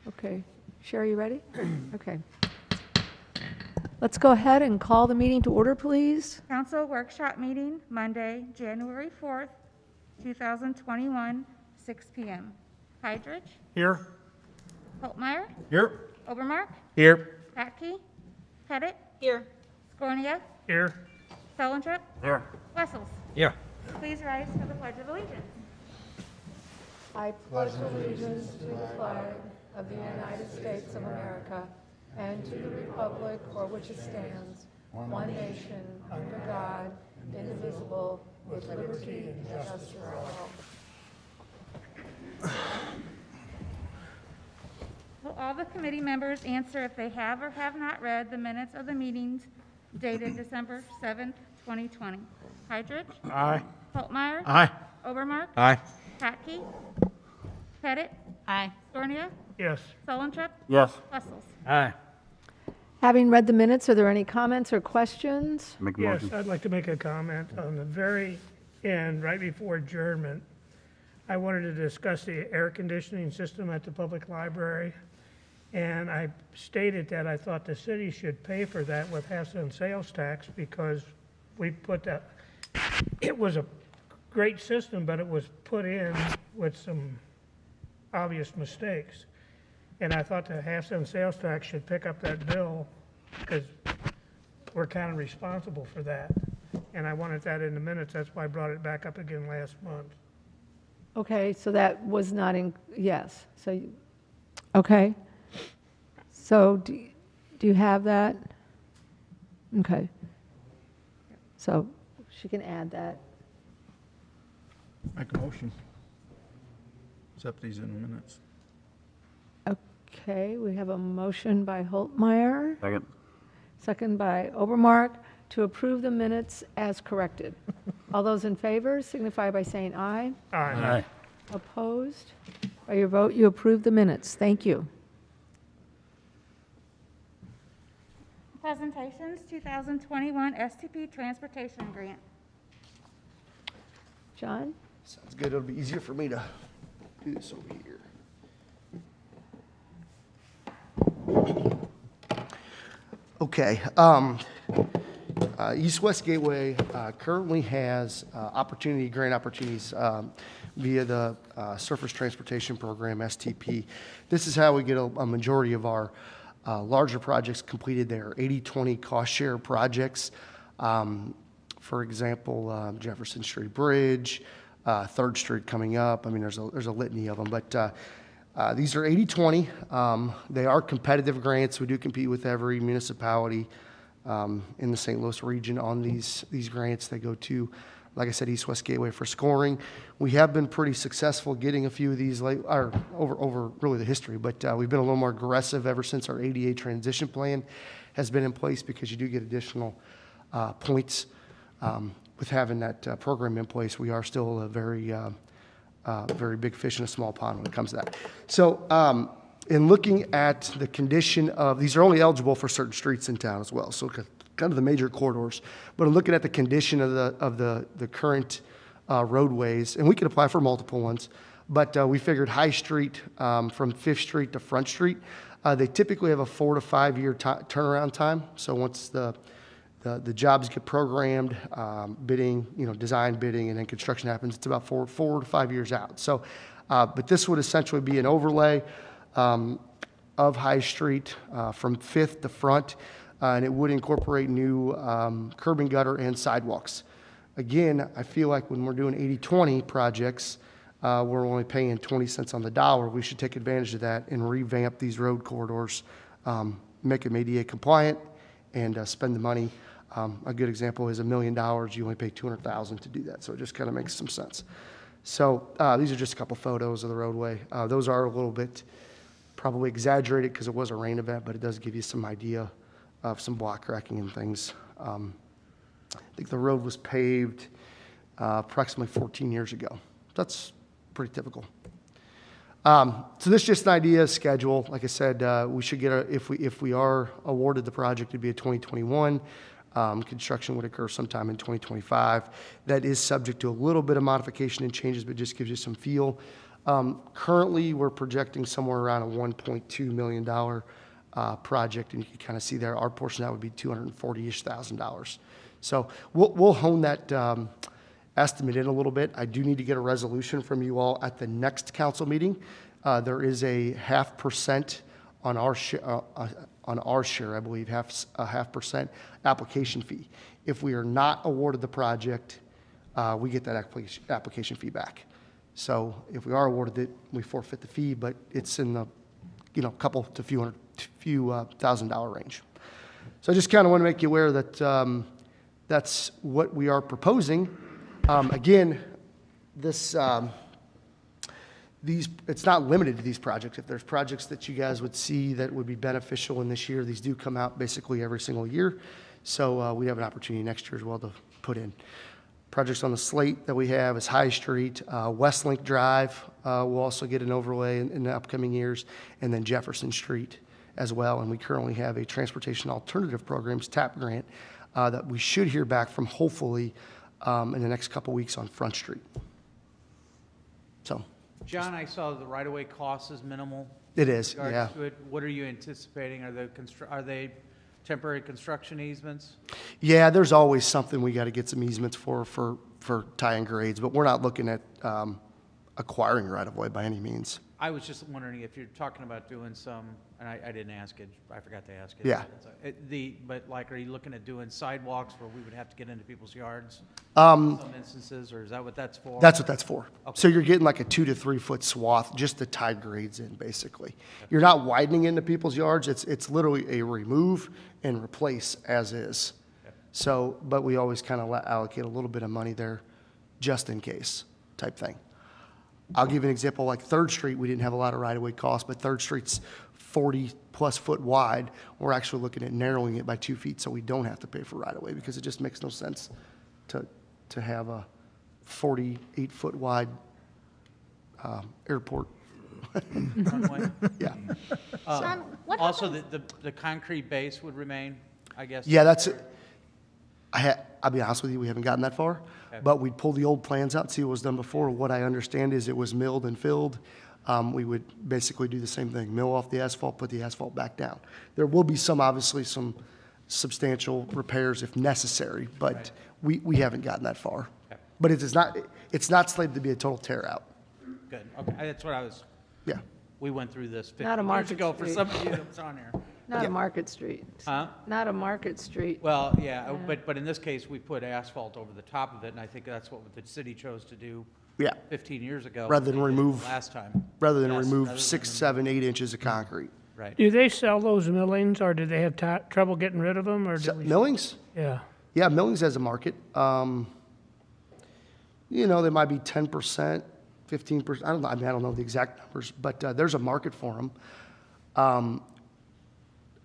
Okay. Sherry, you ready? Okay. Let's go ahead and call the meeting to order, please. Council workshop meeting, Monday, January 4th, 2021, 6 p.m. Hydrich, Here. Holtmeyer, Here. Obermark, Here. Patke, Pettit, Here. Skornia, Here. Selentrip, Here. Wessels. Here. Please rise for the Pledge of Allegiance. I pledge allegiance to the flag of the United States of America and to the republic for which it stands, one nation, under God, indivisible, with liberty and justice for all. Will all the committee members answer if they have or have not read the minutes of the meetings dated December 7th, 2020? Hydrich, Aye. Holtmeyer, Aye. Obermark, Aye. Patke, Pettit, Aye. Skornia, Yes. Selentrip, Yes. Wessels. Aye. Having read the minutes, are there any comments or questions? Make a Yes, motion. I'd like to make a comment on the very end, right before adjournment. I wanted to discuss the air conditioning system at the public library. And I stated that I thought the city should pay for that with half-cent sales tax because we put that, it was a great system, but it was put in with some obvious mistakes. And I thought the half-cent sales tax should pick up that bill because we're kind of responsible for that. And I wanted that in the minutes. That's why I brought it back up again last month. Okay, so that was not in, yes, so, okay. So do you have that? Okay. So she can add that. Make a motion. Accept these in minutes. Okay, we have a motion by Holtmeyer, Second. second by Obermark, to approve the minutes as corrected. All those in favor signify by saying aye. Aye. Opposed? By your vote, you approve the minutes. Thank you. Presentations, 2021 STP Transportation Grant. John? Sounds good. It'll be easier for me to do this over here. Okay. East-West Gateway currently has grant opportunities via the Surface Transportation Program, STP. This is how we get a majority of our larger projects completed. There are 80-20 cost share projects. For example, Jefferson Street Bridge, 3rd Street coming up. I mean, there's a litany of them, but these are 80-20. They are competitive grants. We do compete with every municipality in the St. Louis region on these grants. They go to, like I said, East-West Gateway for scoring. We have been pretty successful getting a few of these over really the history, but we've been a little more aggressive ever since our ADA transition plan has been in place because you do get additional points with having that program in place. We are still a very big fish in a small pond when it comes to that. So in looking at the condition of, these are only eligible for certain streets in town as well, so kind of the major corridors. But I'm looking at the condition of the current roadways, and we could apply for multiple ones, but we figured High Street from 5th Street to Front Street, they typically have a 4 to 5 year turnaround time. So once the jobs get programmed, bidding, design bidding, and then construction happens, it's about 4 to 5 years out. So, but this would essentially be an overlay of High Street from 5th to Front, and it would incorporate new curb and gutter and sidewalks. Again, I feel like when we're doing 80-20 projects, we're only paying 20 cents on the dollar. We should take advantage of that and revamp these road corridors, make them ADA compliant, and spend the money. A good example is $1 million. You only pay $200,000 to do that, so it just kind of makes some sense. So these are just a couple photos of the roadway. Those are a little bit probably exaggerated because it was a rain event, but it does give you some idea of some block cracking and things. I think the road was paved approximately 14 years ago. That's pretty typical. So this is just an idea, schedule. Like I said, we should get if we are awarded the project, it'd be a 2021. Construction would occur sometime in 2025. That is subject to a little bit of modification and changes, but just gives you some feel. Currently, we're projecting somewhere around a $1.2 million project, and you can kind of see there, our portion of that would be $240-ish thousand. So we'll hone that estimate in a little bit. I do need to get a resolution from you all at the next council meeting. There is a 0.5% on our share, I believe, a 0.5% application fee. If we are not awarded the project, we get that application fee back. So if we are awarded it, we forfeit the fee, but it's in the, couple to few $1,000 range. So I just kind of want to make you aware that that's what we are proposing. Again, this it's not limited to these projects. If there's projects that you guys would see that would be beneficial in this year, these do come out basically every single year. So we have an opportunity next year as well to put in. Projects on the slate that we have is High Street, Westlink Drive will also get an overlay in the upcoming years, and then Jefferson Street as well. And we currently have a Transportation Alternative Programs TAP grant that we should hear back from hopefully in the next couple weeks on Front Street. So. John, I saw the right-of-way cost is minimal. It is, in regards yeah. to it. What are you anticipating? Are they temporary construction easements? Yeah, there's always something we got to get some easements for tie and grades, but we're not looking at acquiring right-of-way by any means. I was just wondering if you're talking about doing some, and I didn't ask it, I forgot to ask it. Yeah. But like, are you looking at doing sidewalks where we would have to get into people's yards? Um, Some instances, or is that what that's for? That's what that's for. Okay. So you're getting like a 2 to 3 foot swath just to tie grades in, basically. You're not widening into people's yards. It's literally a remove and replace as is. So, but we always kind of allocate a little bit of money there just in case type thing. I'll give you an example, like 3rd Street, we didn't have a lot of right-of-way costs, but 3rd Street's 40-plus foot wide. We're actually looking at narrowing it by 2 feet so we don't have to pay for right-of-way because it just makes no sense to have a 48-foot wide airport. Runway? Yeah. John, what Also, the concrete base would remain, I guess? Yeah, that's it. I'll be honest with you, we haven't gotten that far, Okay. but we'd pull the old plans out, see what was done before. What I understand is it was milled and filled. We would basically do the same thing, mill off the asphalt, put the asphalt back down. There will be obviously some substantial repairs if necessary, but we haven't gotten that far. Okay. But it's not slated to be a total tear out. Good, okay, that's what I was, Yeah. we went through this Not a 50 years Market ago for Street. some of you that was on here. Not Yeah. a Market Street. Huh? Not a Market Street. Well, yeah, but in this case, we put asphalt over the top of it, and I think that's what the city chose to do Yeah. 15 years ago. Rather than They did it remove- last time. Rather than Yes, remove rather 6, than 7, 8 inches of concrete. Right. Do they sell those millings, or do they have trouble getting rid of them, or do we? Millings? Yeah. Yeah, Millings has a market. They might be 10%, 15%. I don't know. I don't know the exact numbers, but there's a market for them.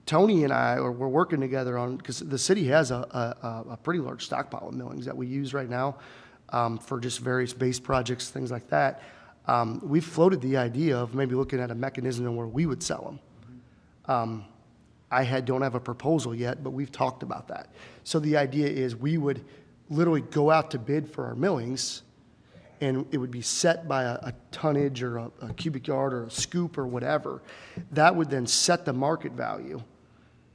Tony and I we're working together on, because the city has a pretty large stockpile of millings that we use right now for just various base projects, things like that. We've floated the idea of maybe looking at a mechanism where we would sell them. Don't have a proposal yet, but we've talked about that. So the idea is we would literally go out to bid for our millings, and it would be set by a tonnage or a cubic yard or a scoop or whatever. That would then set the market value,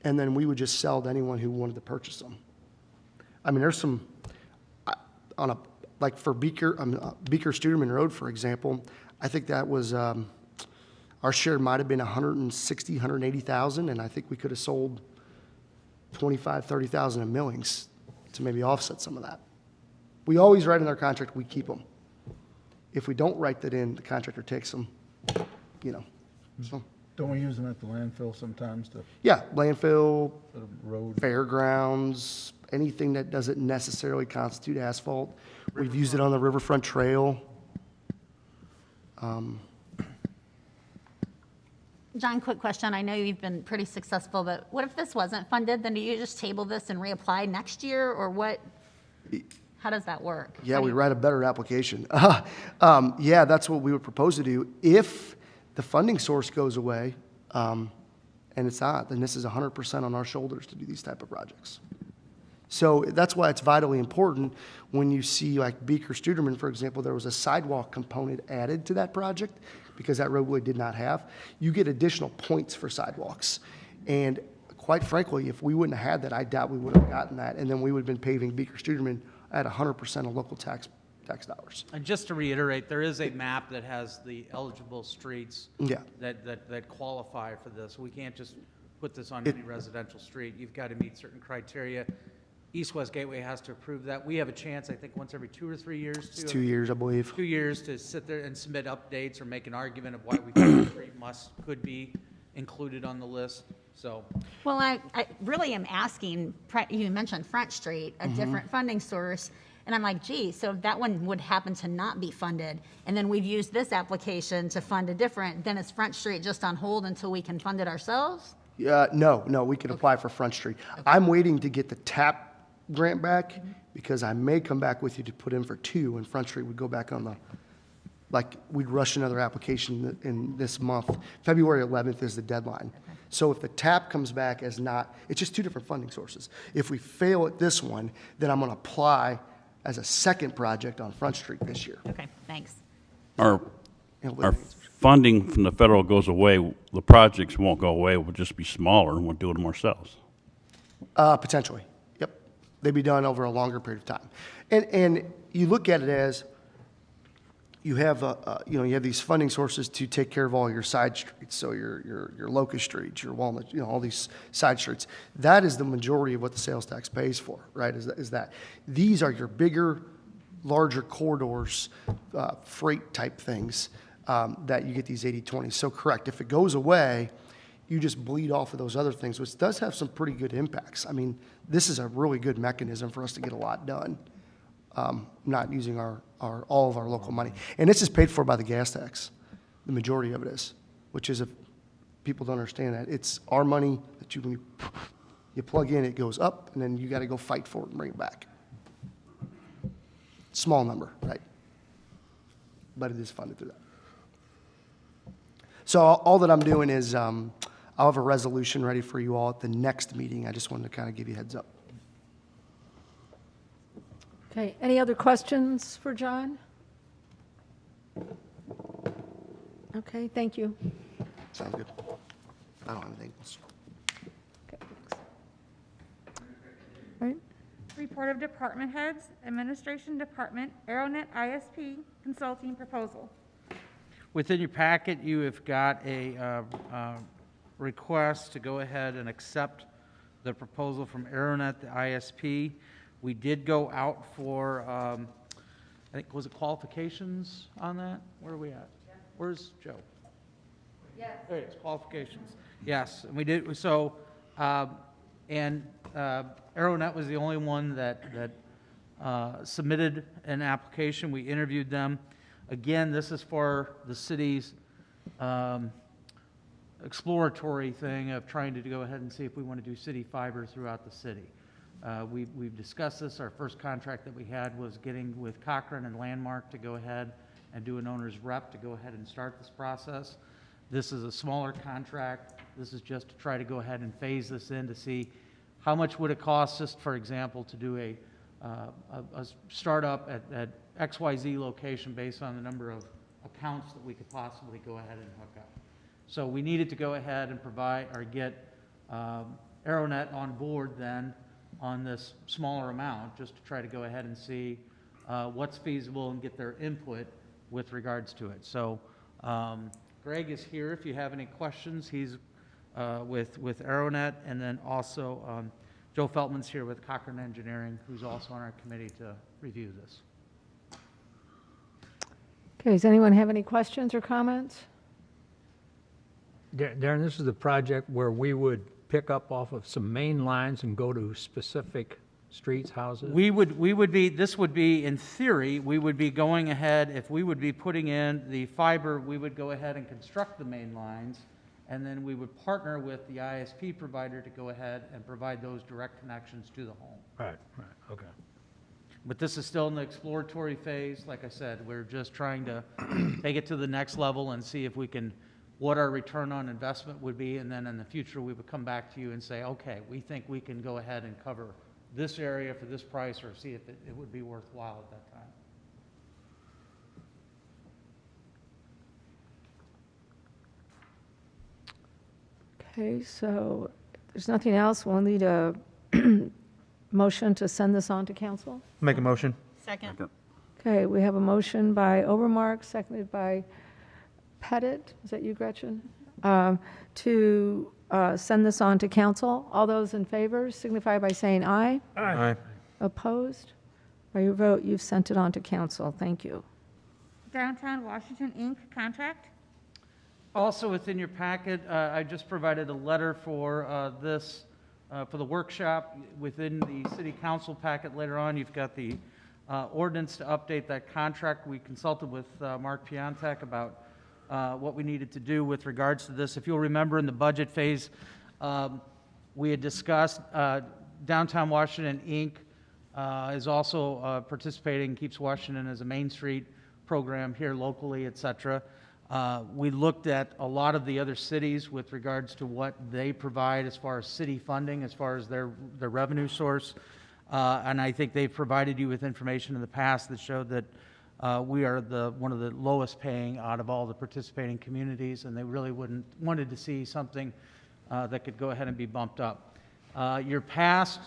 and then we would just sell to anyone who wanted to purchase them. I mean, there's some, like for Beaker Studerman Road, for example, I think that was, our share might have been 160, 180,000, and I think we could have sold 25, 30,000 in millings to maybe offset some of that. We always write in our contract, we keep them. If we don't write that in, the contractor takes them, so. Don't we use them at the landfill sometimes to Yeah, landfill, put a road? fairgrounds, anything that doesn't necessarily constitute asphalt. We've used it on the Riverfront Trail. John, quick question. I know you've been pretty successful, but what if this wasn't funded? Then do you just table this and reapply next year, or what? How does that work? Yeah, How do we you- write a better application. Yeah, that's what we would propose to do. If the funding source goes away, and it's not, then this is 100% on our shoulders to do these type of projects. So that's why it's vitally important when you see like Beaker Studerman, for example, there was a sidewalk component added to that project because that roadway did not have. You get additional points for sidewalks. And quite frankly, if we wouldn't have had that, I doubt we would have gotten that. And then we would have been paving Beaker Studerman at 100% of local tax dollars. And just to reiterate, there is a map that has the eligible streets Yeah. that qualify for this. We can't just put this on any residential street. You've got to meet certain criteria. East-West Gateway has to approve that. We have a chance, I think, once every 2 or 3 years. It's 2 years, I believe. 2 years to sit there and submit updates or make an argument of why we think the street could be included on the list. So, Well, I really am asking, you mentioned Front Street, a different funding source, and I'm like, gee, so if that one would happen to not be funded, and then we've used this application to fund a different, then is Front Street just on hold until we can fund it ourselves? No, we can apply for Front Street. I'm waiting to get the TAP grant back because I may come back with you to put in for 2 and Front Street would go back on the, like, we'd rush another application in this month. February 11th is the deadline. So if the TAP comes back as not, it's just 2 different funding sources. If we fail at this one, then I'm going to apply as a second project on Front Street this year. Okay, thanks. Our And our funding from the federal goes away, the projects won't go away, we'll just be smaller, and we'll do them ourselves. Potentially, yep. They'd be done over a longer period of time. And you look at it as, you have, you have these funding sources to take care of all your side streets, so your Locust Streets, your Walnut, all these side streets. That is the majority of what the sales tax pays for, right, is that. These are your bigger, larger corridors, freight type things, that you get these 80/20s. So correct, if it goes away, you just bleed off of those other things, which does have some pretty good impacts. I mean, this is a really good mechanism for us to get a lot done, not using all of our local money. And this is paid for by the gas tax. The majority of it is, which is, if people don't understand that, it's our money that when you plug in, it goes up, and then you got to go fight for it and bring it back. Small number, right? But it is funded through that. So all that I'm doing is I'll have a resolution ready for you all at the next meeting. I just wanted to kind of give you a heads up. Okay, any other questions for John? Okay, thank you. Sounds good. I don't have anything else. Okay, thanks. All right, Report of Department Heads, Administration Department, Aeronet ISP Consulting Proposal. within your packet, you have got a request to go ahead and accept the proposal from Aeronet, the ISP. We did go out for, I think, was it qualifications on that? Where are we at? Where's Joe? Yes. There it is, qualifications. Yes, and we did, so, Aeronet was the only one that submitted an application. We interviewed them. Again, this is for the city's exploratory thing of trying to go ahead and see if we want to do city fiber throughout the city. We've discussed this. Our first contract that we had was getting with Cochrane and Landmark to go ahead and do an owner's rep to go ahead and start this process. This is a smaller contract. This is just to try to go ahead and phase this in to see how much would it cost us, for example, to do a startup at XYZ location based on the number of accounts that we could possibly go ahead and hook up. So we needed to go ahead and provide or get Aeronet on board then on this smaller amount, just to try to go ahead and see what's feasible and get their input with regards to it. So Greg is here if you have any questions. He's with Aeronet, and then also Joe Feltman's here with Cochrane Engineering, who's also on our committee to review this. Okay, does anyone have any questions or comments? Darren, this is the project where we would pick up off of some main lines and go to specific streets, houses? This would be, in theory, we would be going ahead, if we would be putting in the fiber, we would go ahead and construct the main lines, and then we would partner with the ISP provider to go ahead and provide those direct connections to the home. Right, okay. But this is still in the exploratory phase. Like I said, we're just trying to take it to the next level and see if we can, what our return on investment would be, and then in the future, we would come back to you and say, okay, we think we can go ahead and cover this area for this price, or see if it would be worthwhile at that time. Okay, so if there's nothing else, we'll need a motion to send this on to council. Make a motion. Second. Okay, we have a motion by Overmark, seconded by Pettit, is that you, Gretchen? To send this on to council. All those in favor signify by saying aye. Aye. Opposed? By your vote, you've sent it on to council. Thank you. Downtown Washington, Inc. contract. Also within your packet, I just provided a letter for this, for the workshop. Within the city council packet later on, you've got the ordinance to update that contract. We consulted with Mark Piontek about what we needed to do with regards to this. If you'll remember in the budget phase, we had discussed Downtown Washington, Inc. Is also participating, Keeps Washington as a Main Street program here locally, et cetera. We looked at a lot of the other cities with regards to what they provide as far as city funding, as far as their revenue source. And I think they've provided you with information in the past that showed that we are one of the lowest paying out of all the participating communities, and they really wanted to see something that could go ahead and be bumped up. Your past,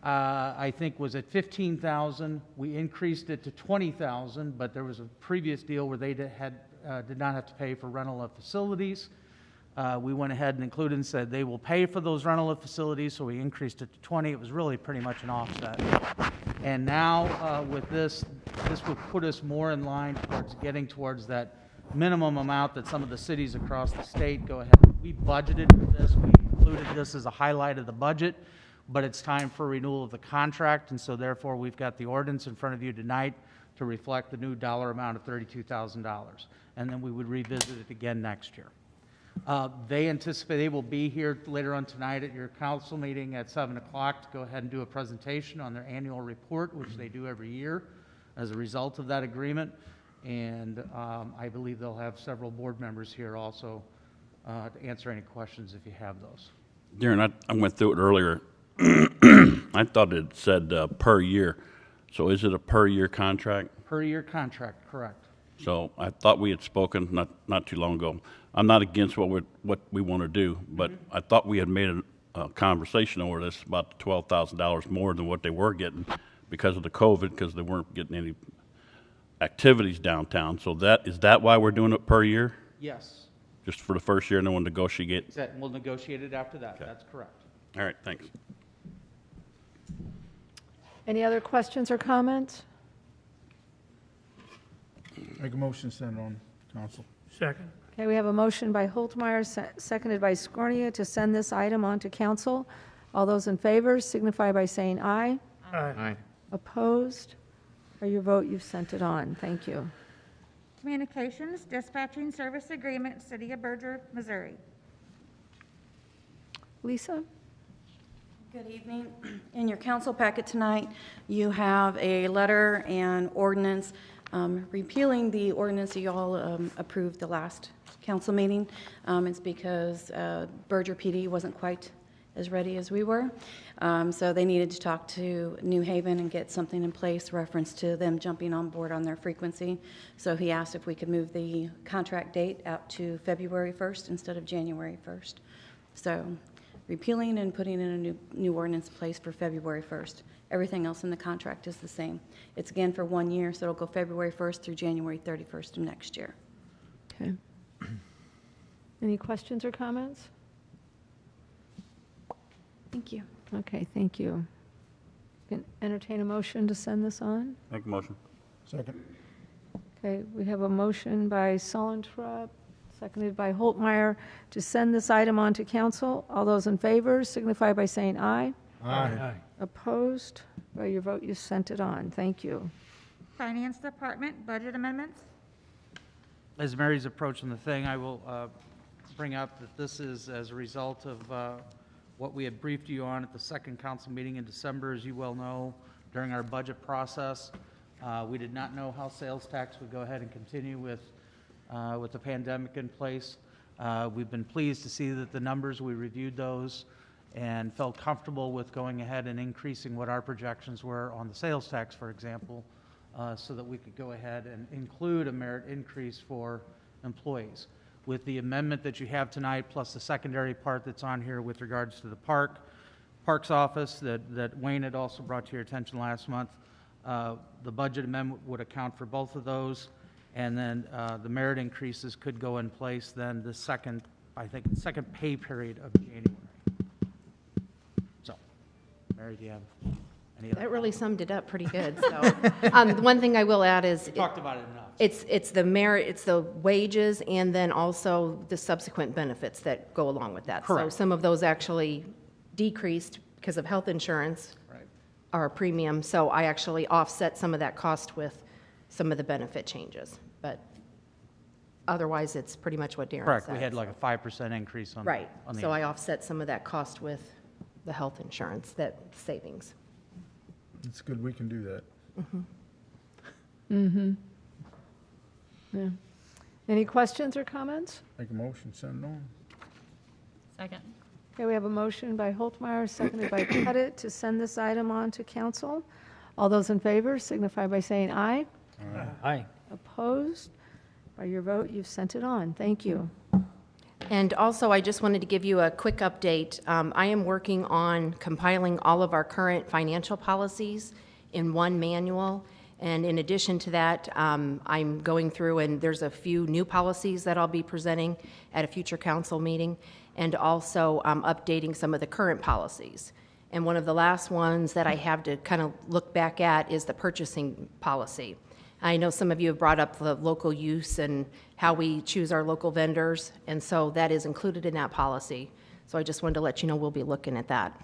I think, was at $15,000. We increased it to $20,000, but there was a previous deal where they did not have to pay for rental of facilities. We went ahead and included and said they will pay for those rental of facilities, so we increased it to 20. It was really pretty much an offset. And now with this would put us more in line towards getting towards that minimum amount that some of the cities across the state go ahead. We budgeted for this. We included this as a highlight of the budget, but it's time for renewal of the contract, and so therefore we've got the ordinance in front of you tonight to reflect the new dollar amount of $32,000. And then we would revisit it again next year. They anticipate they will be here later on tonight at your council meeting at 7 o'clock to go ahead and do a presentation on their annual report, which they do every year as a result of that agreement. And I believe they'll have several board members here also to answer any questions if you have those. Darren, I went through it earlier. I thought it said per year. So is it a per year contract? Per year contract, correct. So I thought we had spoken not too long ago. I'm not against what we want to do, but I thought we had made a conversation over this about $12,000 more than what they were getting because of the COVID, because they weren't getting any activities downtown. So is that why we're doing it per year? Yes. Just for the first year, and then we'll negotiate? We'll negotiate it after that. Okay. That's correct. All right, thanks. Any other questions or comments? Make a motion, send it on council. Second. Okay, we have a motion by Holtmeyer, seconded by Scornia, to send this item on to council. All those in favor signify by saying aye. Aye. Opposed? By your vote, you've sent it on. Thank you. Communications Dispatching Service Agreement, City of Berger, Missouri. Lisa? Good evening. In your council packet tonight, you have a letter and ordinance repealing the ordinance you all approved the last council meeting. It's because Berger PD wasn't quite as ready as we were. So they needed to talk to New Haven and get something in place reference to them jumping on board on their frequency. So he asked if we could move the contract date out to February 1st instead of January 1st. So repealing and putting in a new ordinance in place for February 1st. Everything else in the contract is the same. It's again for 1 year, so it'll go February 1st through January 31st of next year. Okay. Any questions or comments? Thank you. Okay, thank you. Can entertain a motion to send this on? Make a motion. Second. Okay, we have a motion by Solentrop, seconded by Holtmeyer, to send this item on to council. All those in favor signify by saying aye. Aye. Opposed? By your vote, you sent it on. Thank you. Finance Department, budget amendments. As Mary's approaching the thing, I will bring up that this is as a result of what we had briefed you on at the second council meeting in December. As you well know, during our budget process, we did not know how sales tax would go ahead and continue with the pandemic in place. We've been pleased to see that the numbers, we reviewed those, and felt comfortable with going ahead and increasing what our projections were on the sales tax, for example, so that we could go ahead and include a merit increase for employees. With the amendment that you have tonight, plus the secondary part that's on here with regards to the Parks Office that Wayne had also brought to your attention last month, the budget amendment would account for both of those, and then the merit increases could go in place then the second pay period of January. So, Mary, do you have any other? That really summed it up pretty good, so. The one thing I will add is. We talked about it enough. It's the merit, it's the wages, and then also the subsequent benefits that go along with that. Correct. So some of those actually decreased because of health insurance. Right. Our premium, so I actually offset some of that cost with some of the benefit changes. But otherwise, it's pretty much what Darren said. Correct, we had like a 5% increase on the. Right, on the- so I offset some of that cost with the health insurance, that savings. It's good we can do that. Yeah. Any questions or comments? Make a motion, send it on. Second. Okay, we have a motion by Holtmeyer, seconded by Pettit, to send this item on to council. All those in favor signify by saying aye. Aye. Opposed? By your vote, you've sent it on. Thank you. And also, I just wanted to give you a quick update. I am working on compiling all of our current financial policies in one manual. And in addition to that, I'm going through, and there's a few new policies that I'll be presenting at a future council meeting, and also updating some of the current policies. And one of the last ones that I have to kind of look back at is the purchasing policy. I know some of you have brought up the local use and how we choose our local vendors, and so that is included in that policy. So I just wanted to let you know we'll be looking at that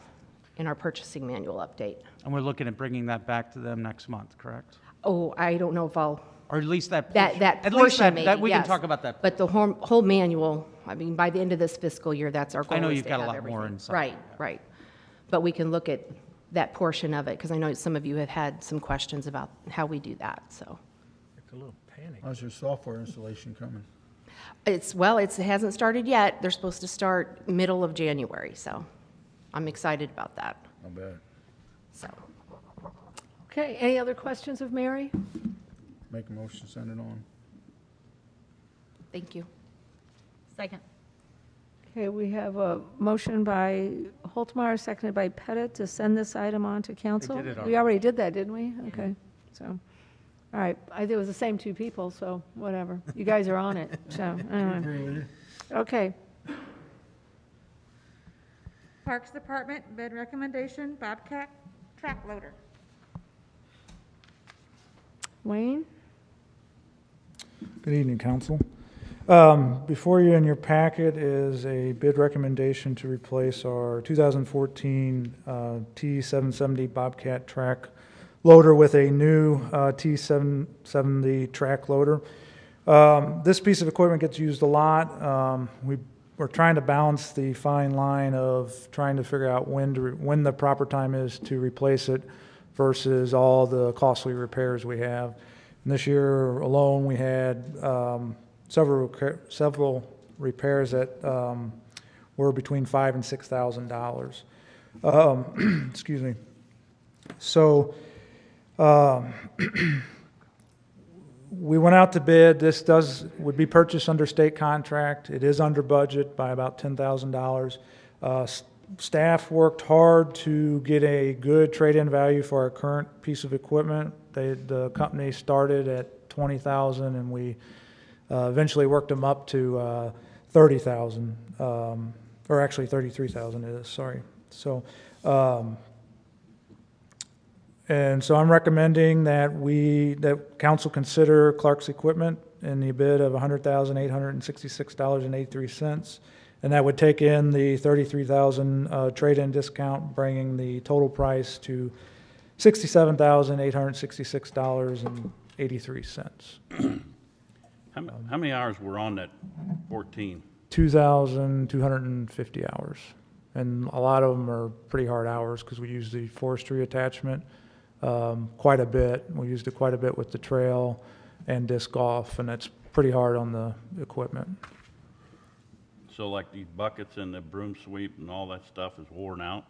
in our purchasing manual update. And we're looking at bringing that back to them next month, correct? Oh, I don't know if I'll, Or at least that that portion. At least portion that maybe, we can yes. talk about that. But the whole manual, I mean, by the end of this fiscal year, that's our goal. I know is you've to got a have lot more everything. inside. Right, right. But we can look at that portion of it, because I know some of you have had some questions about how we do that, so. Like a little panic. How's your software installation coming? It hasn't started yet. They're supposed to start middle of January, so I'm excited about that, Not bad. so. Okay, any other questions of Mary? Make a motion, send it on. Thank you. Second. Okay, we have a motion by Holtmeyer, seconded by Pettit, to send this item on to council. did it We already did that, didn't we? Okay, so, all right, it was the same two people, so whatever. You guys are on it, so, anyway. Okay, Parks Department bid recommendation, Bobcat track loader. Wayne? Good evening, council. Before you in your packet is a bid recommendation to replace our 2014 T770 Bobcat track loader with a new T770 track loader. This piece of equipment gets used a lot. We're trying to balance the fine line of trying to figure out when the proper time is to replace it versus all the costly repairs we have. And this year alone, we had several repairs that were between $5,000 and $6,000. Excuse me. So we went out to bid. This would be purchased under state contract. It is under budget by about $10,000. Staff worked hard to get a good trade-in value for our current piece of equipment. The company started at $20,000, and we eventually worked them up to $30,000, or actually $33,000 it is, sorry. So, and so I'm recommending that council consider Clark's equipment in the bid of $100,866.83. And that would take in the $33,000 trade-in discount, bringing the total price to $67,866.83. How many hours were on that 14? 2,250 hours. And a lot of them are pretty hard hours because we use the forestry attachment quite a bit. We used it quite a bit with the trail and disc golf, and it's pretty hard on the equipment. So like these buckets and the broom sweep and all that stuff is worn out?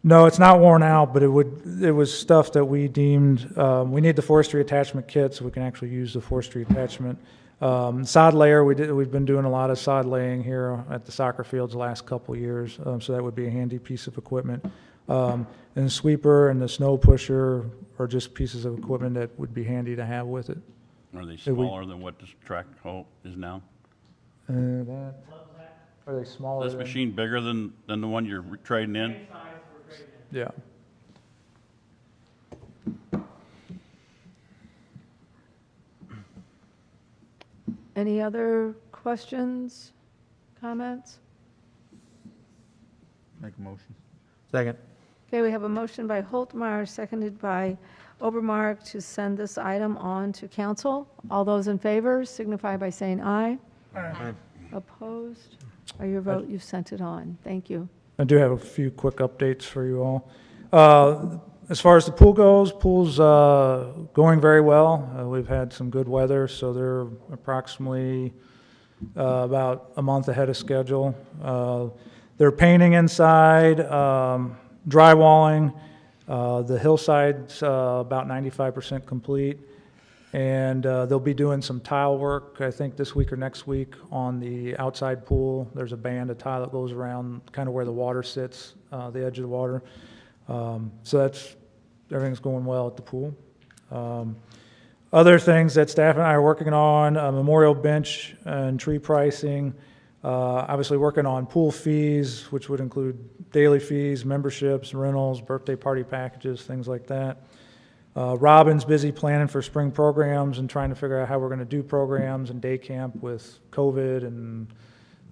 No, it's not worn out, but it was stuff that we deemed, we need the forestry attachment kit so we can actually use the forestry attachment. Sod layer, we've been doing a lot of sod laying here at the soccer fields the last couple of years, so that would be a handy piece of equipment. And the sweeper and the snow pusher are just pieces of equipment that would be handy to have with it. Are they smaller than what this track hoe is now? Are they smaller? Is this machine bigger than the one you're trading in? Yeah. Any other questions, comments? Make a motion. Second. Okay, we have a motion by Holtmeyer, seconded by Obermark to send this item on to council. All those in favor signify by saying aye. Aye. Opposed? By your vote, you've sent it on. Thank you. I do have a few quick updates for you all. As far as the pool goes, pool's going very well. We've had some good weather, so they're approximately about a month ahead of schedule. They're painting inside, drywalling. The hillside's about 95% complete, and they'll be doing some tile work, I think this week or next week, on the outside pool. There's a band of tile that goes around kind of where the water sits, the edge of the water. So everything's going well at the pool. Other things that staff and I are working on, memorial bench and tree pricing, obviously working on pool fees, which would include daily fees, memberships, rentals, birthday party packages, things like that. Robin's busy planning for spring programs and trying to figure out how we're going to do programs and day camp with COVID and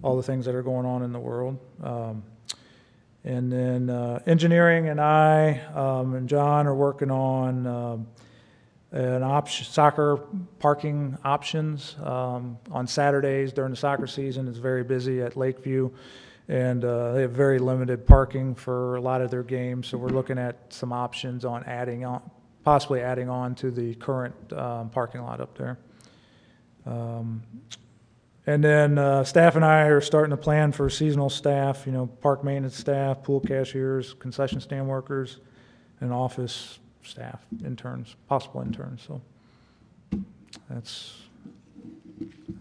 all the things that are going on in the world. And then engineering and I and John are working on soccer parking options on Saturdays during the soccer season. It's very busy at Lakeview, and they have very limited parking for a lot of their games. So we're looking at some options on possibly adding on to the current parking lot up there. And then staff and I are starting to plan for seasonal staff, park maintenance staff, pool cashiers, concession stand workers, and office staff, interns, possible interns. So that's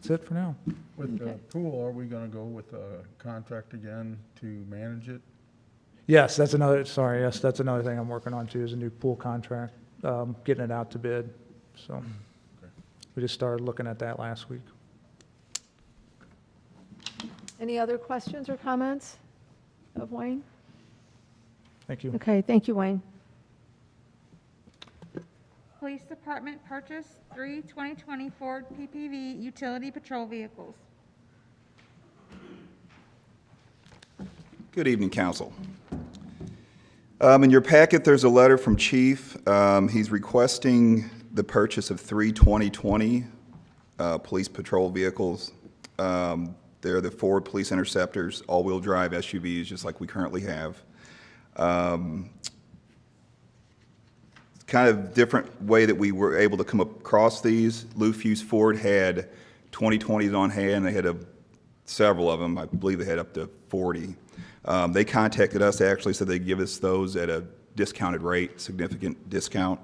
it for now. With the pool, are we going to go with a contract again to manage it? Yes, that's another thing I'm working on too, is a new pool contract, getting it out to bid. So we just started looking at that last week. Any other questions or comments of Wayne? Thank you. Okay, thank you, Wayne. Police Department purchase 3 2020 Ford PPV utility patrol vehicles. Good evening, Council. In your packet, there's a letter from Chief. He's requesting the purchase of 3 2020 police patrol vehicles. They're the Ford Police Interceptors, all-wheel drive SUVs, just like we currently have. Kind of different way that we were able to come across these. Lou Fuse Ford had 2020s on hand. They had several of them. I believe they had up to 40. They contacted us, actually said they'd give us those at a discounted rate, significant discount,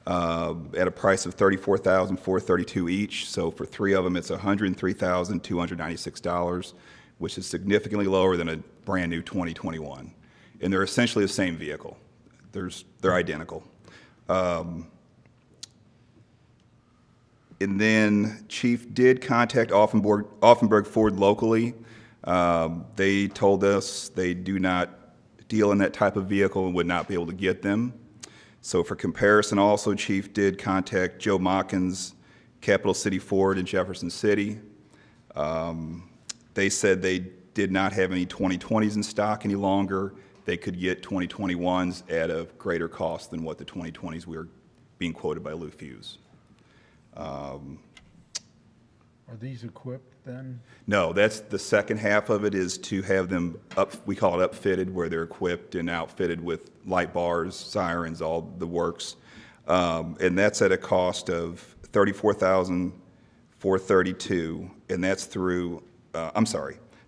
at a price of $34,432 each. So for 3 of them, it's $103,296, which is significantly lower than a brand new 2021. And they're essentially the same vehicle. They're identical. And then Chief did contact Offenburg Ford locally. They told us they do not deal in that type of vehicle and would not be able to get them. So for comparison also, Chief did contact Joe Mockins, Capital City Ford in Jefferson City. They said they did not have any 2020s in stock any longer. They could get 2021s at a greater cost than what the 2020s were being quoted by Lou Fuse. Are these equipped then? No, that's the second half of it, is to have them we call it upfitted, where they're equipped and outfitted with light bars, sirens, all the works. And that's at a cost of $34,432, and that's through,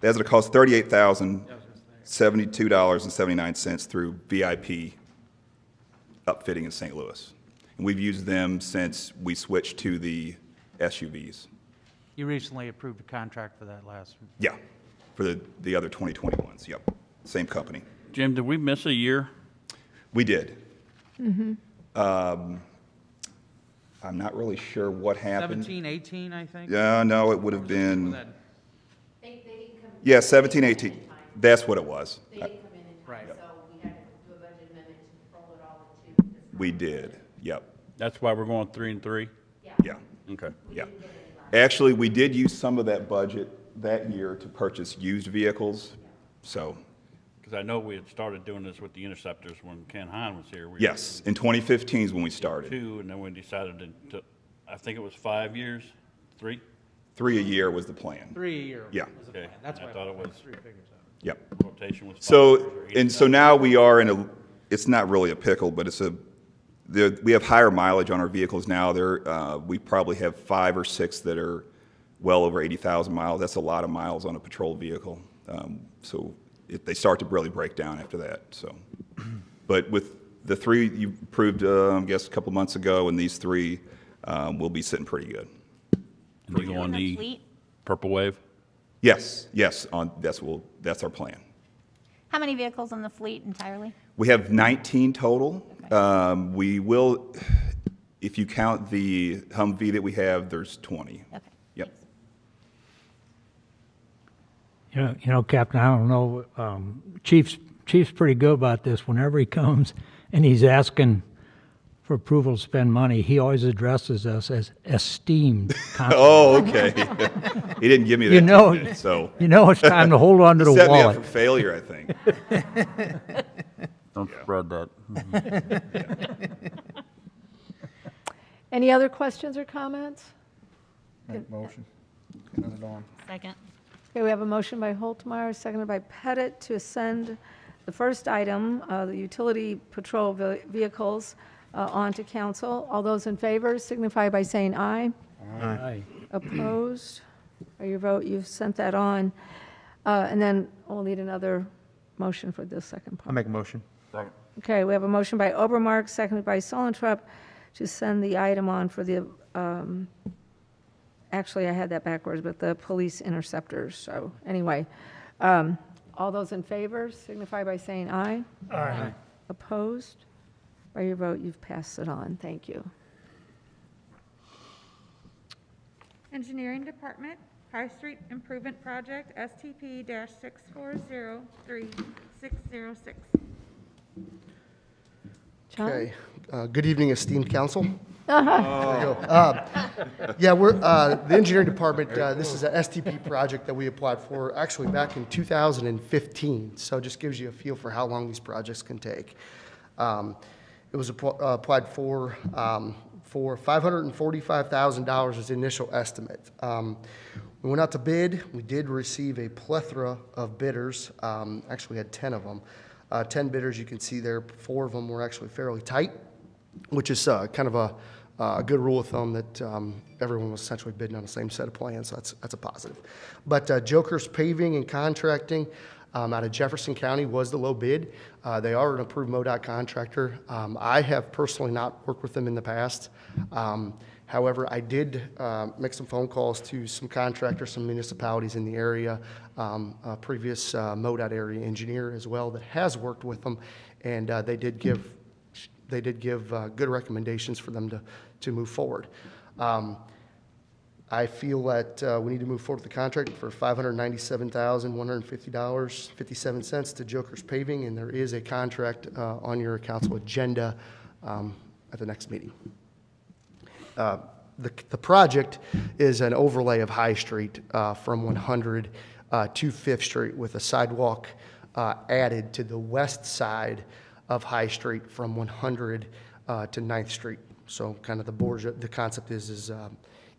That's going to cost $38,072.79 through VIP upfitting in St. Louis. And we've used them since we switched to the SUVs. You recently approved a contract for that last. Yeah, for the other 2021s, yep, same company. Jim, did we miss a year? We did. I'm not really sure what happened. 17, 18, I think? Yeah, no, it would have been, They didn't come. yeah, 17, 18. That's what it was. They didn't come in time, Right. so we had to do a budget amendment to roll it all into this. We did, yep, That's why we're going 3 and 3? yeah, Okay. yeah. Actually, we did use some of that budget that year to purchase used vehicles, so, Because I know we had started doing this with the Interceptors when Ken Hahn was here. We yes, in 2015 is when we started. 2, and then we decided to, I think it was 5 years, 3? 3 a year was the plan. 3 a year. Yeah. was the Okay, plan. That's I why thought it was, three figures out. Yep. rotation was 5 So, years or and so 80,000. now we are in a, it's not really a pickle, but it's we have higher mileage on our vehicles now. We probably have 5 or 6 that are well over 80,000 miles. That's a lot of miles on a patrol vehicle. So they start to really break down after that, so. But with the 3 you approved, I guess, a couple months ago, and these 3, we'll be sitting pretty good. And you go on the Fleet? Purple Wave? Yes, that's our plan. How many vehicles in the fleet entirely? We have 19 total. We will, if you count the Humvee that we have, there's 20. Okay. Yep. You know, Captain, I don't know, Chief's pretty good about this. Whenever he comes and he's asking for approval to spend money, he always addresses us as esteemed. Oh, okay. He didn't give me that. You know, yet, so. you know it's time to hold on to the Set me up wallet. for failure, I think. Don't spread that. Any other questions or comments? Make motion. Send it on. Second. Okay, we have a motion by Holtmeyer, seconded by Pettit, to send the first item, the utility patrol vehicles, on to council. All those in favor signify by saying aye. Aye. Opposed? By your vote, you've sent that on. And then we'll need another motion for this second I'll part. make a motion. Okay, we have a motion by Obermark, seconded by Solentrup, to send the item on for the, actually, I had that backwards, but the police interceptors. So anyway, all those in favor signify by saying aye. Aye. Opposed? By your vote, you've passed it on. Thank you. Engineering Department, High Street Improvement Project, STP-6403606. John? Okay, good evening, esteemed council. There we go. Yeah, we're, the engineering department, this is a STP project that we applied for actually back in 2015. So it just gives you a feel for how long these projects can take. It was applied for $545,000 as the initial estimate. We went out to bid. We did receive a plethora of bidders. Actually, we had 10 of them. 10 bidders, you can see there, 4 of them were actually fairly tight, which is kind of a good rule of thumb that everyone was essentially bidding on the same set of plans, so that's a positive. But Joker's Paving and Contracting out of Jefferson County was the low bid. They are an approved MoDOT contractor. I have personally not worked with them in the past. However, I did make some phone calls to some contractors, some municipalities in the area, a previous MoDOT area engineer as well that has worked with them, and they did give good recommendations for them to move forward. I feel that we need to move forward with the contract for $597,150.57 to Joker's Paving, and there is a contract on your council agenda at the next meeting. The project is an overlay of High Street from 100 to 5th Street with a sidewalk added to the west side of High Street from 100 to 9th Street. So kind of the concept is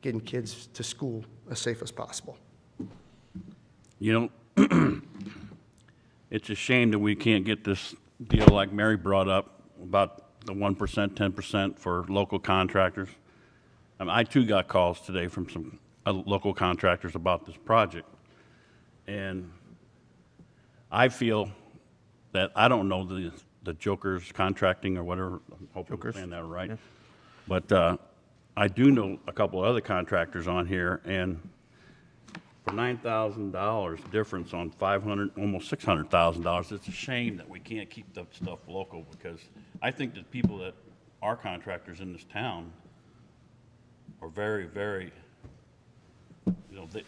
getting kids to school as safe as possible. You know, it's a shame that we can't get this deal like Mary brought up about the 1%, 10% for local contractors. I too got calls today from some local contractors about this project. And I feel that, I don't know the Joker's contracting or whatever, I'm hoping I'm saying that right. But I do know a couple of other contractors on here, and for $9,000 difference on almost $600,000, it's a shame that we can't keep the stuff local, because I think that people that are contractors in this town are very, very,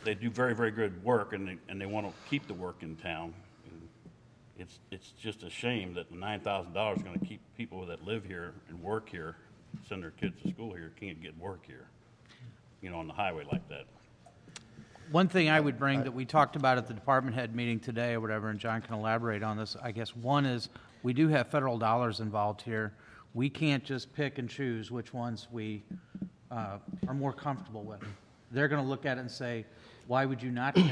they do very, very good work, and they want to keep the work in town. And it's just a shame that the $9,000 is going to keep people that live here and work here, send their kids to school here, can't get work here, on the highway like that. One thing I would bring that we talked about at the department head meeting today or whatever, and John can elaborate on this, I guess one is we do have federal dollars involved here. We can't just pick and choose which ones we are more comfortable with. They're going to look at it and say, why would you not pick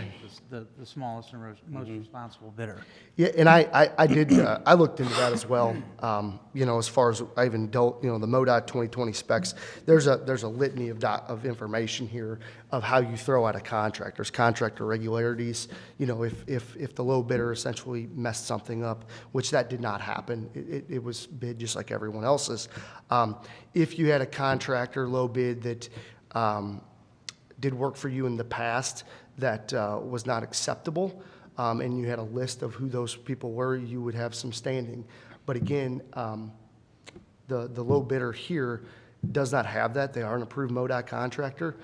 the smallest and most responsible bidder? Yeah, and I did, I looked into that as well. As far as I even dealt, the MoDOT 2020 specs, there's a litany of information here of how you throw out a contract. There's contract irregularities, if the low bidder essentially messed something up, which that did not happen. It was bid just like everyone else's. If you had a contractor low bid that did work for you in the past that was not acceptable, and you had a list of who those people were, you would have some standing. But again, the low bidder here does not have that. They are an approved MoDOT contractor.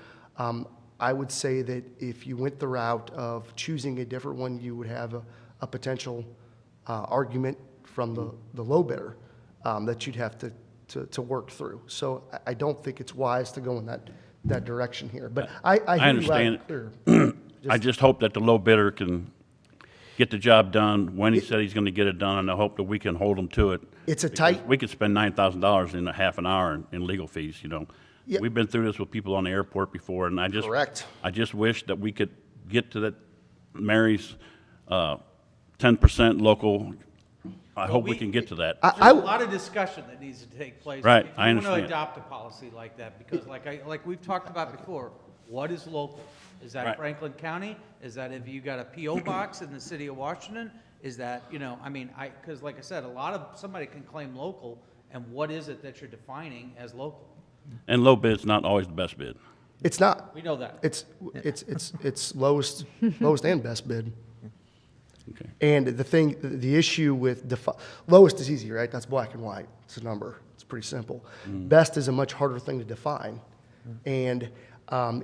I would say that if you went the route of choosing a different one, you would have a potential argument from the low bidder that you'd have to work through. So I don't think it's wise to go in that direction here. But I hear understand you loud and clear. I just hope that the low bidder can get the job done when he said he's going to get it done, and I hope that we can hold him to it. It's a tight. We could spend $9,000 in a half an hour in legal fees. Yeah. We've been through this with people on the airport before, and I just wish that we could get to that Mary's 10% local. I hope we can get to that. There's a lot of discussion that needs to take place. Right, if I you want understand. to adopt a policy like that, because like we've talked about before, what is local? Is that Right. Franklin County? Is that if you got a P.O. box in the city of Washington? Is that, because like I said, somebody can claim local, and what is it that you're defining as local? And low bid's not always the best bid. It's not. We know that. It's lowest and best bid. Okay. And the issue with lowest is easy, right? That's black and white. It's a number. It's pretty simple. Best is a much harder thing to define. And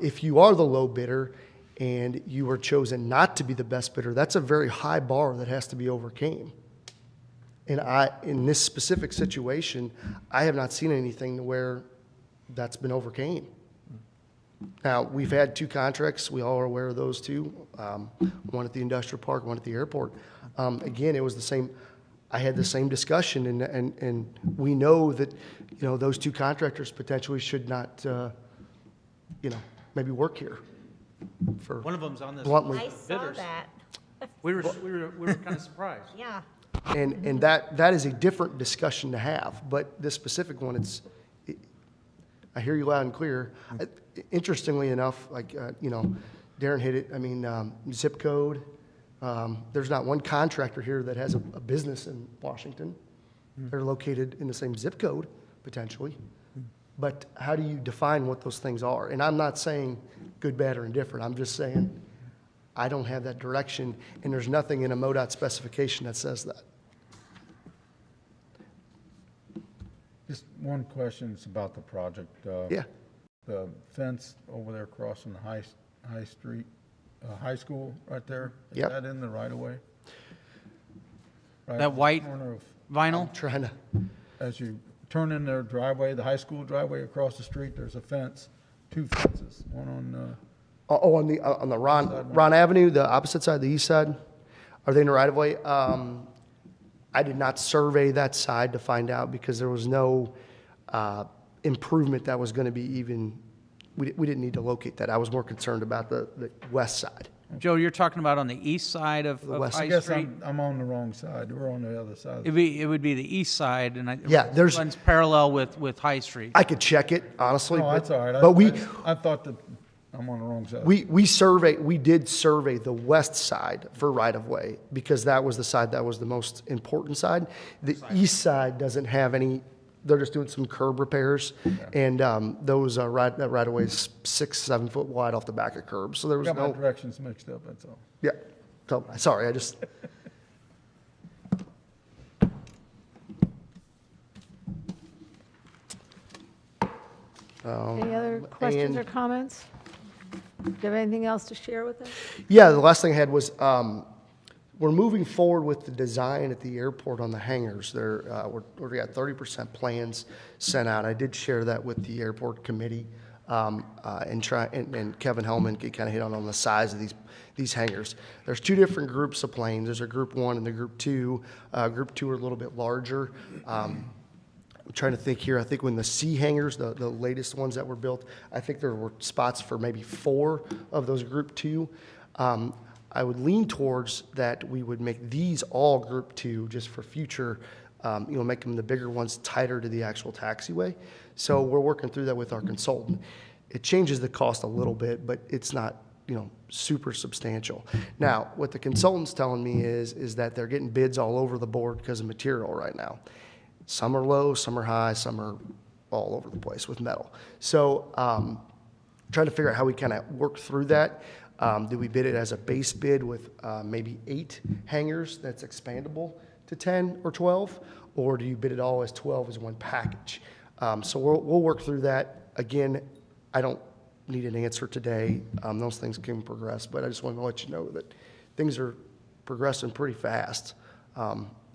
if you are the low bidder and you were chosen not to be the best bidder, that's a very high bar that has to be overcame. And in this specific situation, I have not seen anything to where that's been overcame. Now, we've had two contracts. We all are aware of those two. One at the industrial park, one at the airport. Again, it was the same. I had the same discussion, and we know that, those two contractors potentially should not, maybe work here. For One of them's on this bluntly. I saw bidders. that. We were kind of surprised. Yeah. And that is a different discussion to have. But this specific one, I hear you loud and clear. Interestingly enough, Darren hit it. I mean, zip code. There's not one contractor here that has a business in Washington. They're located in the same zip code, potentially. But how do you define what those things are? And I'm not saying good, bad, or indifferent. I'm just saying I don't have that direction, and there's nothing in a MoDOT specification that says that. Just one question is about the project. Yeah. The fence over there crossing the High Street, high school right there. Yep. Is that in the right of way? Right That at the white corner of- vinyl? Trying to. As you turn in their driveway, the high school driveway across the street, there's a fence, two fences, one on, On the Ron Avenue, the opposite side, the east side, are they in the right of way? I did not survey that side to find out because there was no improvement that was going to be even. We didn't need to locate that. I was more concerned about the west side. Joe, you're talking about on the east side of west. High I guess Street? I'm on the wrong side. We're on the other side. It would be the east side, and Yeah, runs parallel with High Street. I could check it honestly. No, that's all right. But I thought the I'm on the wrong side. We did survey the west side for right-of-way because that was the side that was the most important side. The east side doesn't have any, they're just doing some curb repairs. And those right-of-way is 6-7 foot wide off the back of curbs. So there was Got my no, directions mixed up, that's all. yeah. So, sorry, I just, Any other questions or comments? Do you have anything else to share with us? yeah, the last thing I had was, we're moving forward with the design at the airport on the hangars. We got 30% plans sent out. I did share that with the airport committee, and Kevin Hellman kind of hit on the size of these hangars. There's two different groups of planes. There's a Group 1 and the Group 2. Group 2 are a little bit larger. I'm trying to think here. I think when the C hangars, the latest ones that were built, I think there were spots for maybe 4 of those Group 2. I would lean towards that we would make these all Group 2 just for future, make them the bigger ones tighter to the actual taxiway. So we're working through that with our consultant. It changes the cost a little bit, but it's not, super substantial. Now, what the consultant's telling me is that they're getting bids all over the board because of material right now. Some are low, some are high, some are all over the place with metal. So trying to figure out how we kind of work through that. Do we bid it as a base bid with maybe 8 hangars that's expandable to 10 or 12? Or do you bid it all as 12 as one package? So we'll work through that. Again, I don't need an answer today. Those things can progress, but I just want to let you know that things are progressing pretty fast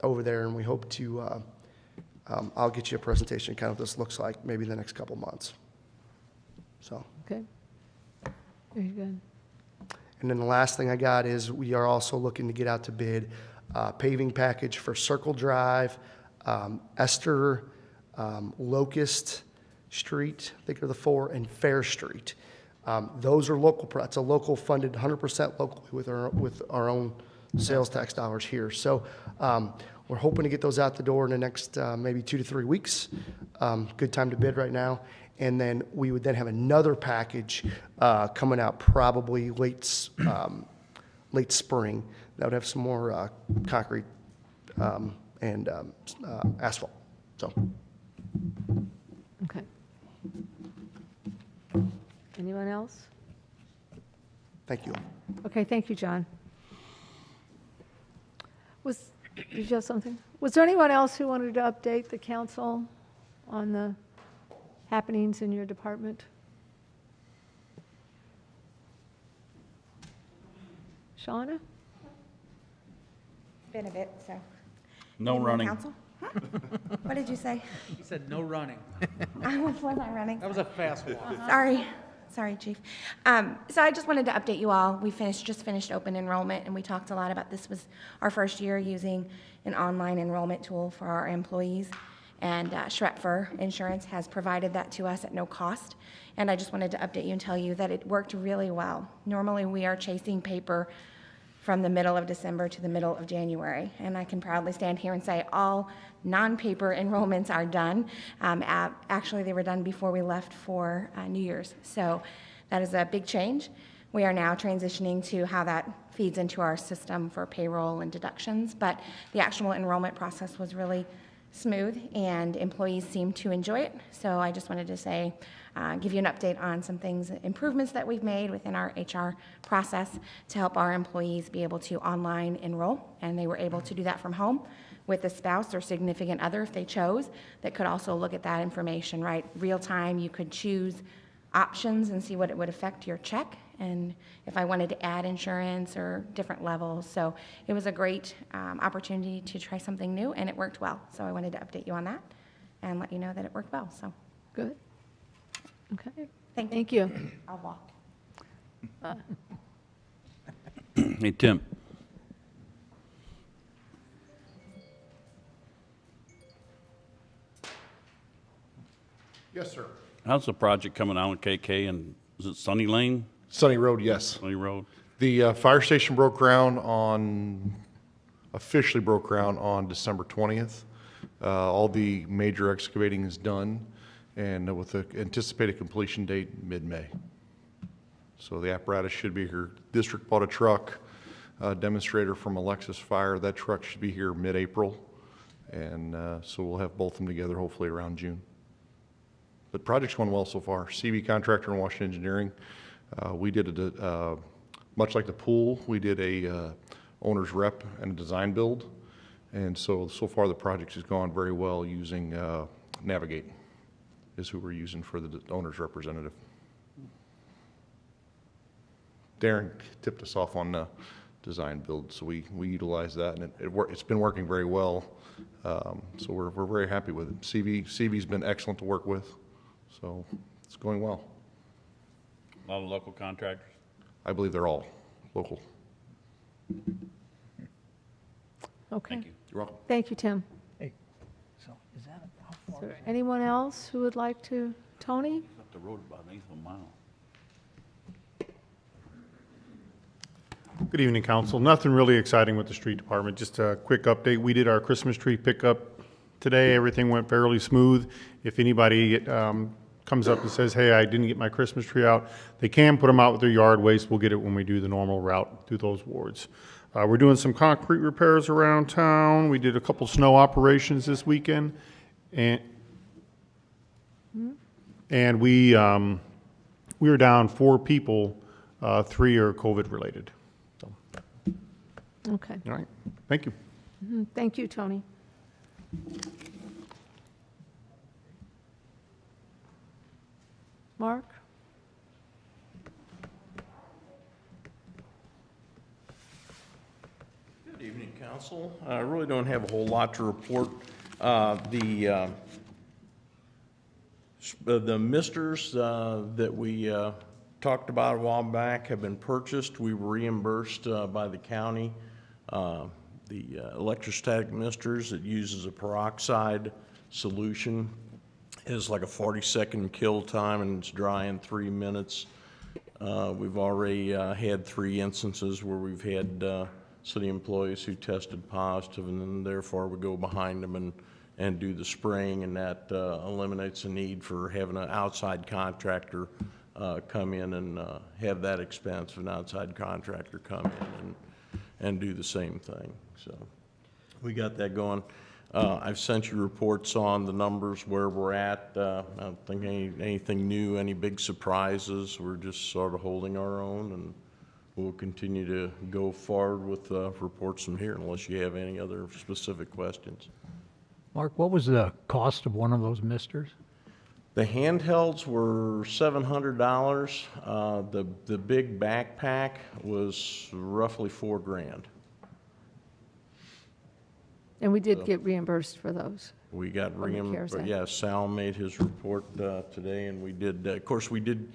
over there, and we hope to, I'll get you a presentation, kind of what this looks like, maybe the next couple months. So. Okay. Very good. And then the last thing I got is we are also looking to get out to bid paving package for Circle Drive, Esther, Locust Street, I think are the 4, and Fair Street. Those are local, it's a local funded, 100% locally with our own sales tax dollars here. So we're hoping to get those out the door in the next maybe 2 to 3 weeks. Good time to bid right now. And then we would then have another package coming out probably late spring that would have some more concrete and asphalt. So. Okay. Anyone else? Thank you. Okay, thank you, John. Did you have something? Was there anyone else who wanted to update the council on the happenings in your department? Shauna? Been a bit, so. No Evening, running. Council? Huh? What did you say? He said no running. I was not running. That was a fast walk. Sorry, Chief. So I just wanted to update you all. We just finished open enrollment, and we talked a lot about this was our first year using an online enrollment tool for our employees. And Schretfer Insurance has provided that to us at no cost. And I just wanted to update you and tell you that it worked really well. Normally, we are chasing paper from the middle of December to the middle of January. And I can proudly stand here and say all non-paper enrollments are done. Actually, they were done before we left for New Year's. So that is a big change. We are now transitioning to how that feeds into our system for payroll and deductions. But the actual enrollment process was really smooth, and employees seem to enjoy it. So I just wanted to say, give you an update on some things, improvements that we've made within our HR process to help our employees be able to online enroll, and they were able to do that from home with a spouse or significant other if they chose, that could also look at that information, right? Real time, you could choose options and see what it would affect your check, and if I wanted to add insurance or different levels. So it was a great opportunity to try something new, and it worked well. So I wanted to update you on that and let you know that it worked well. So Good. Okay. Thank you. I'll walk. Hey, Tim. Yes, sir. How's the project coming out on KK, and is it Sunny Lane? Sunny Road, yes. Sunny Road? The fire station officially broke ground on December 20th. All the major excavating is done, and with the anticipated completion date mid-May. So the apparatus should be here. District bought a truck, a demonstrator from Alexis Fire. That truck should be here mid-April. And so we'll have both of them together hopefully around June. But project's going well so far. CB Contractor and Washington Engineering. We did much like the pool, we did a owner's rep and a design build. And so far the project has gone very well using Navigate is who we're using for the owner's representative. Darren tipped us off on the design build, so we utilize that, and it's been working very well. So we're very happy with it. CV's been excellent to work with, so it's going well. A lot of local contractors? I believe they're all local. Okay. Thank you. You're welcome. Thank you, Tim. Hey, so is that Is there anyone else who would like to? Tony? Up the road about an eighth of a mile. Good evening, council. Nothing really exciting with the street department, just a quick update. We did our Christmas tree pickup today. Everything went fairly smooth. If anybody comes up and says, hey, I didn't get my Christmas tree out, they can put them out with their yard waste. We'll get it when we do the normal route through those wards. We're doing some concrete repairs around town. We did a couple snow operations this weekend, and we were down 4 people, 3 are COVID related. So. Okay. All right. Thank you. Thank you, Tony. Mark? Good evening, council. I really don't have a whole lot to report. The misters that we talked about a while back have been purchased. We were reimbursed by the county. The electrostatic misters, it uses a peroxide solution. It has like a 40-second kill time and it's dry in 3 minutes. We've already had 3 instances where we've had city employees who tested positive, and then therefore we go behind them and do the spraying, and that eliminates the need for having an outside contractor come in and have that expense of an outside contractor come in and do the same thing. So we got that going. I've sent you reports on the numbers where we're at. I don't think anything new, any big surprises. We're just sort of holding our own, and we'll continue to go forward with reports from here unless you have any other specific questions. Mark, what was the cost of one of those misters? The handhelds were $700. The big backpack was roughly $4,000. And we did get reimbursed for those. We got from the CARES reimbursed. Act. Yeah, Sal made his report today, and we did. Of course, we did.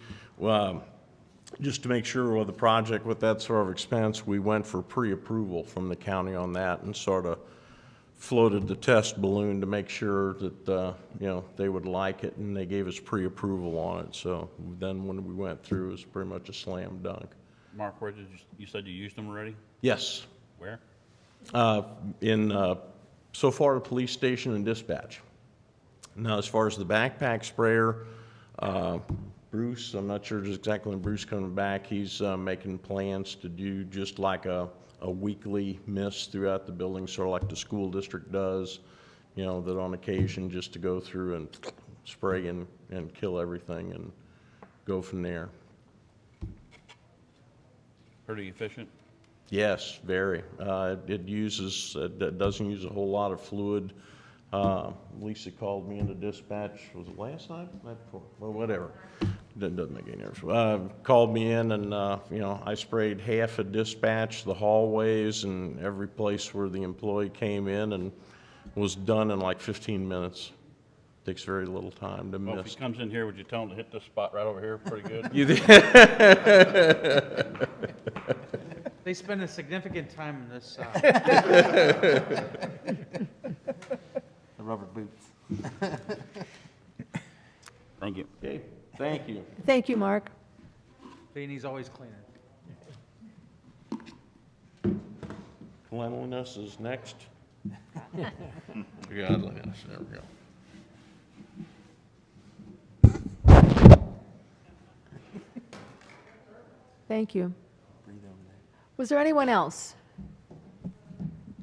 Just to make sure with the project with that sort of expense, we went for pre-approval from the county on that, and sort of floated the test balloon to make sure that you know, they would like it, and they gave us pre-approval on it. So then when we went through, it was pretty much a slam dunk. Mark, where did you said you used them already? Yes. Where? So far, the police station and dispatch. Now, as far as the backpack sprayer, Bruce, I'm not sure exactly when Bruce coming back. He's making plans to do just like a weekly mist throughout the building, sort of like the school district does, you know, that on occasion just to go through and spray and kill everything and go from there. Pretty efficient? Yes, very. It doesn't use a whole lot of fluid. Lisa called me into dispatch, was it last night? Night before? Well, whatever. Doesn't make any difference. Called me in and, you know, I sprayed half of dispatch, the hallways and every place where the employee came in, and was done in like 15 minutes. Takes very little time to Well, if mist. he comes in here, would you tell him to hit this spot right over here pretty good? You They spend a significant time in this. The rubber boots. Thank you. Okay, thank you. Thank you, Mark. Beanie's always cleaning. Cleanliness is next. Godliness, there we go. Thank you. Was there anyone else?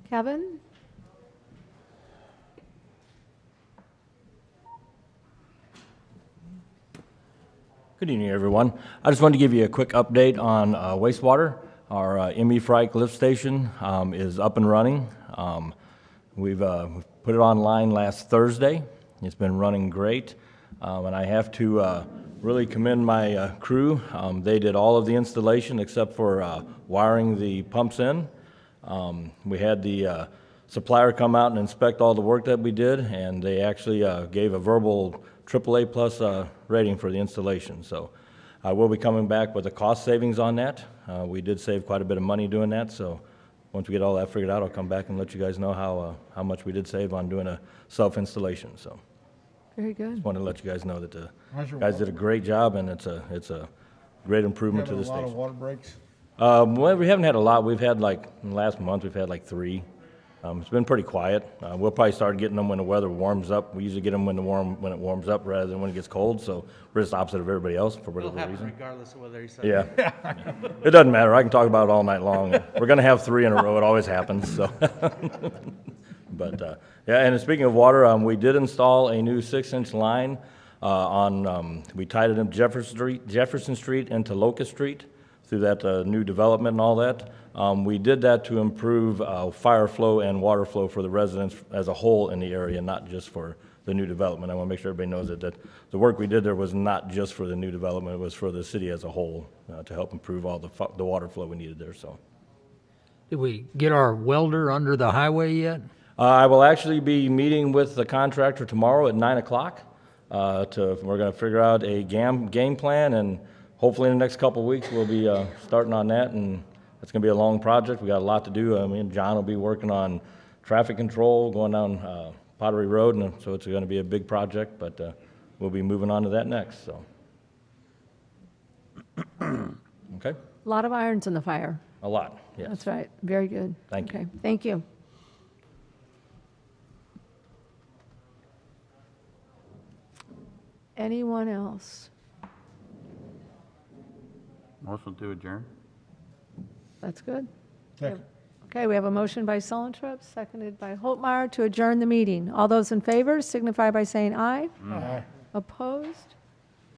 Kevin? Good evening, everyone. I just wanted to give you a quick update on wastewater. Our ME Frike lift station is up and running. We've put it online last Thursday. It's been running great. And I have to really commend my crew. They did all of the installation except for wiring the pumps in. We had the supplier come out and inspect all the work that we did, and they actually gave a verbal AAA plus rating for the installation. So we'll be coming back with the cost savings on that. We did save quite a bit of money doing that, so once we get all that figured out, I'll come back and let you guys know how much we did save on doing a self-installation. So Very good. just wanted to let you guys know that the How's your guys water? did a great job, and it's a great improvement to the Having a lot of station. water breaks? Well, we haven't had a lot. We've had like, in the last month, we've had like 3. It's been pretty quiet. We'll probably start getting them when the weather warms up. We usually get them when it warms up rather than when it gets cold, so we're just opposite of everybody else for It'll whatever happen reason. regardless of whether you say. Yeah. It doesn't matter. I can talk about it all night long. We're going to have 3 in a row. It always happens, so. But, yeah, and speaking of water, we did install a new 6-inch line we tied it in Jefferson Street into Locust Street through that new development and all that. We did that to improve fire flow and water flow for the residents as a whole in the area, not just for the new development. I want to make sure everybody knows that the work we did there was not just for the new development, it was for the city as a whole to help improve all the water flow we needed there. So, Did we get our welder under the highway yet? I will actually be meeting with the contractor tomorrow at 9 o'clock. We're going to figure out a game plan, and hopefully in the next couple of weeks we'll be starting on that, and it's going to be a long project. We got a lot to do. Me and John will be working on traffic control going down Pottery Road, and so it's going to be a big project, but we'll be moving on to that next. So, okay. A lot of irons in the fire. A lot, yes. That's right. Very good. Thank you. Okay. Thank you. Anyone else? Motion to adjourn? That's good. Second. Okay, we have a motion by Sullentrup, seconded by Holtmeyer to adjourn the meeting. All those in favor signify by saying aye. Aye. Opposed?